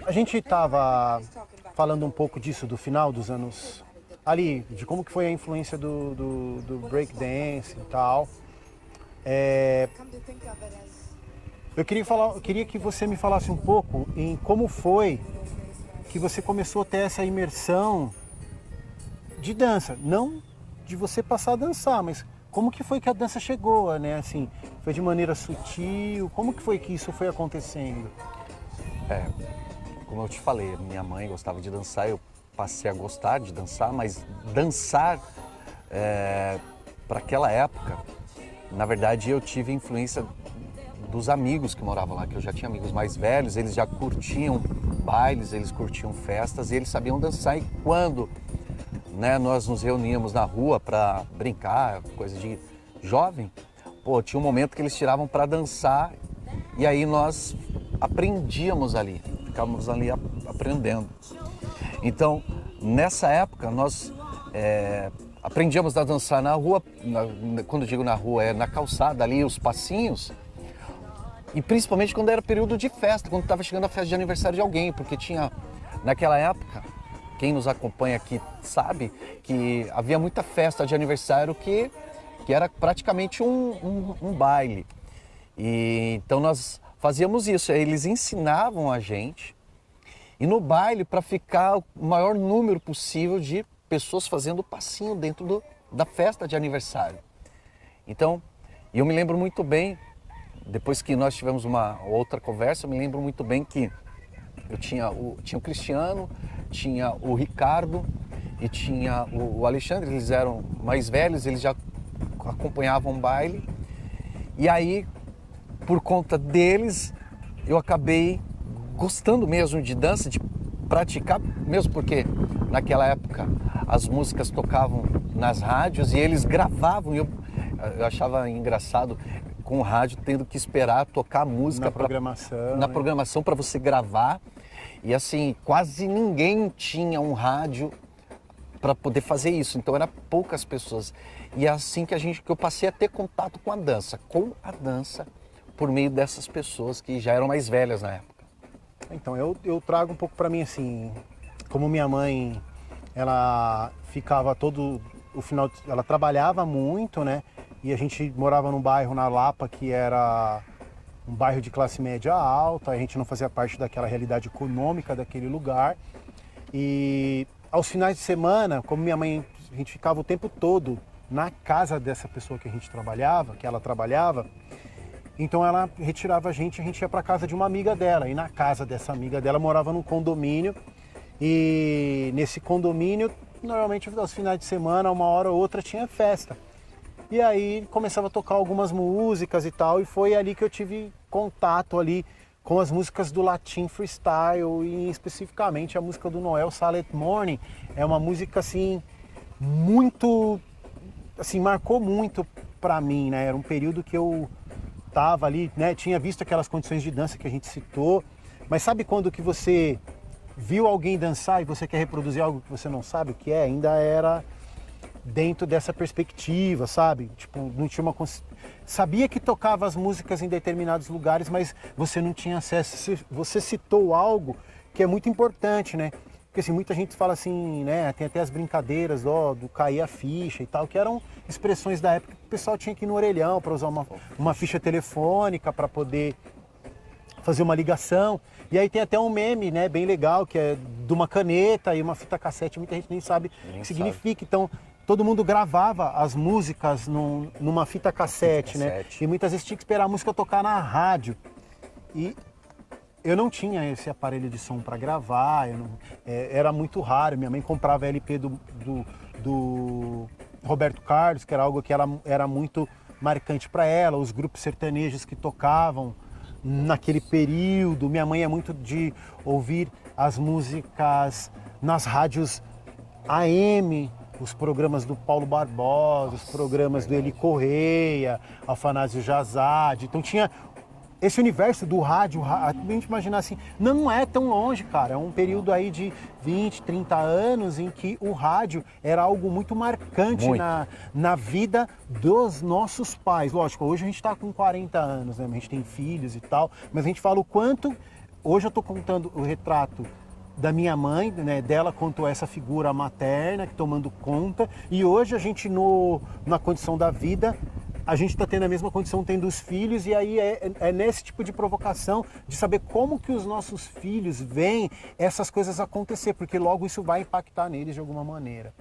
A gente estava falando um pouco disso do final dos anos ali, de como que foi a influência do breakdance e tal. Eu queria que você me falasse um pouco em como foi que você começou a ter essa imersão de dança, não de você passar a dançar, mas como que foi que a dança chegou, né? Assim, foi de maneira sutil, como que foi que isso foi acontecendo? Como eu te falei, minha mãe gostava de dançar, eu passei a gostar de dançar, mas dançar para aquela época, na verdade eu tive influência dos amigos que moravam lá, que eu já tinha amigos mais velhos, eles já curtiam bailes, eles curtiam festas e eles sabiam dançar. E quando, né, nós nos reuníamos na rua para brincar, coisa de jovem, pô, tinha um momento que eles tiravam para dançar e aí nós aprendíamos ali, ficávamos ali aprendendo. Então, nessa época, nós aprendíamos a dançar na rua, quando eu digo na rua, é na calçada ali, os passinhos, e principalmente quando era período de festa, quando estava chegando a festa de aniversário de alguém, porque tinha, naquela época, quem nos acompanha aqui sabe que havia muita festa de aniversário que era praticamente um baile. E então nós fazíamos isso, eles ensinavam a gente, e no baile, para ficar o maior número possível de pessoas fazendo passinho dentro da festa de aniversário. Então, eu me lembro muito bem, depois que nós tivemos uma outra conversa, eu me lembro muito bem que eu tinha o Cristiano, tinha o Ricardo e tinha o Alexandre, eles eram mais velhos, eles já acompanhavam o baile. E aí, por conta deles, eu acabei gostando mesmo de dança, de praticar, mesmo porque naquela época as músicas tocavam nas rádios e eles gravavam. Eu achava engraçado com o rádio tendo que esperar tocar a música na programação para você gravar. E assim, quase ninguém tinha um rádio para poder fazer isso, então eram poucas pessoas. E é assim que eu passei a ter contato com a dança por meio dessas pessoas que já eram mais velhas na época. Então, eu trago um pouco para mim assim, como minha mãe, ela ficava todo o final, ela trabalhava muito, né? E a gente morava num bairro na Lapa que era um bairro de classe média alta, a gente não fazia parte daquela realidade econômica daquele lugar. E aos finais de semana, como minha mãe, a gente ficava o tempo todo na casa dessa pessoa que a gente trabalhava, que ela trabalhava. Então ela retirava a gente ia para casa de uma amiga dela. E na casa dessa amiga dela morava num condomínio. E nesse condomínio, normalmente aos finais de semana, uma hora ou outra, tinha festa. E aí começava a tocar algumas músicas e tal. E foi ali que eu tive contato ali com as músicas do Latin Freestyle. E especificamente a música do Noel, Silent Morning. É uma música assim, muito... assim, marcou muito pra mim, né? Era um período que eu tava ali, né? Tinha visto aquelas condições de dança que a gente citou, mas sabe quando que você viu alguém dançar e você quer reproduzir algo que você não sabe o que é? Ainda era dentro dessa perspectiva, sabe? Tipo, não tinha sabia que tocava as músicas em determinados lugares, mas você não tinha acesso. Você citou algo que é muito importante, né? Porque assim, muita gente fala assim, né? Tem até as brincadeiras, do cair a ficha e tal, que eram expressões da época que o pessoal tinha que ir no orelhão para usar uma ficha telefônica para poder fazer uma ligação. E aí tem até um meme, né, bem legal, que é de uma caneta e uma fita cassete, muita gente nem sabe o que significa. Então, todo mundo gravava as músicas numa fita cassete, né? E muitas vezes tinha que esperar a música tocar na rádio. E eu não tinha esse aparelho de som para gravar, era muito raro. Minha mãe comprava LP do Roberto Carlos, que era algo que era muito marcante para ela, os grupos sertanejos que tocavam naquele período. Minha mãe é muito de ouvir as músicas nas rádios AM, os programas do Paulo Barbosa, os programas do Eli Correia, Afanásio Jazade. Então tinha esse universo do rádio, a gente imaginar assim, não é tão longe, cara. É um período aí de 20, 30 anos em que o rádio era algo muito marcante na vida dos nossos pais. Lógico, hoje a gente está com 40 anos, né? A gente tem filhos e tal, mas a gente fala o quanto hoje eu estou contando o retrato da minha mãe, né, dela quanto essa figura materna, tomando conta, e hoje a gente na condição da vida, a gente está tendo a mesma condição tendo os filhos, e aí é nesse tipo de provocação de saber como que os nossos filhos veem essas coisas acontecer, porque logo isso vai impactar neles de alguma maneira.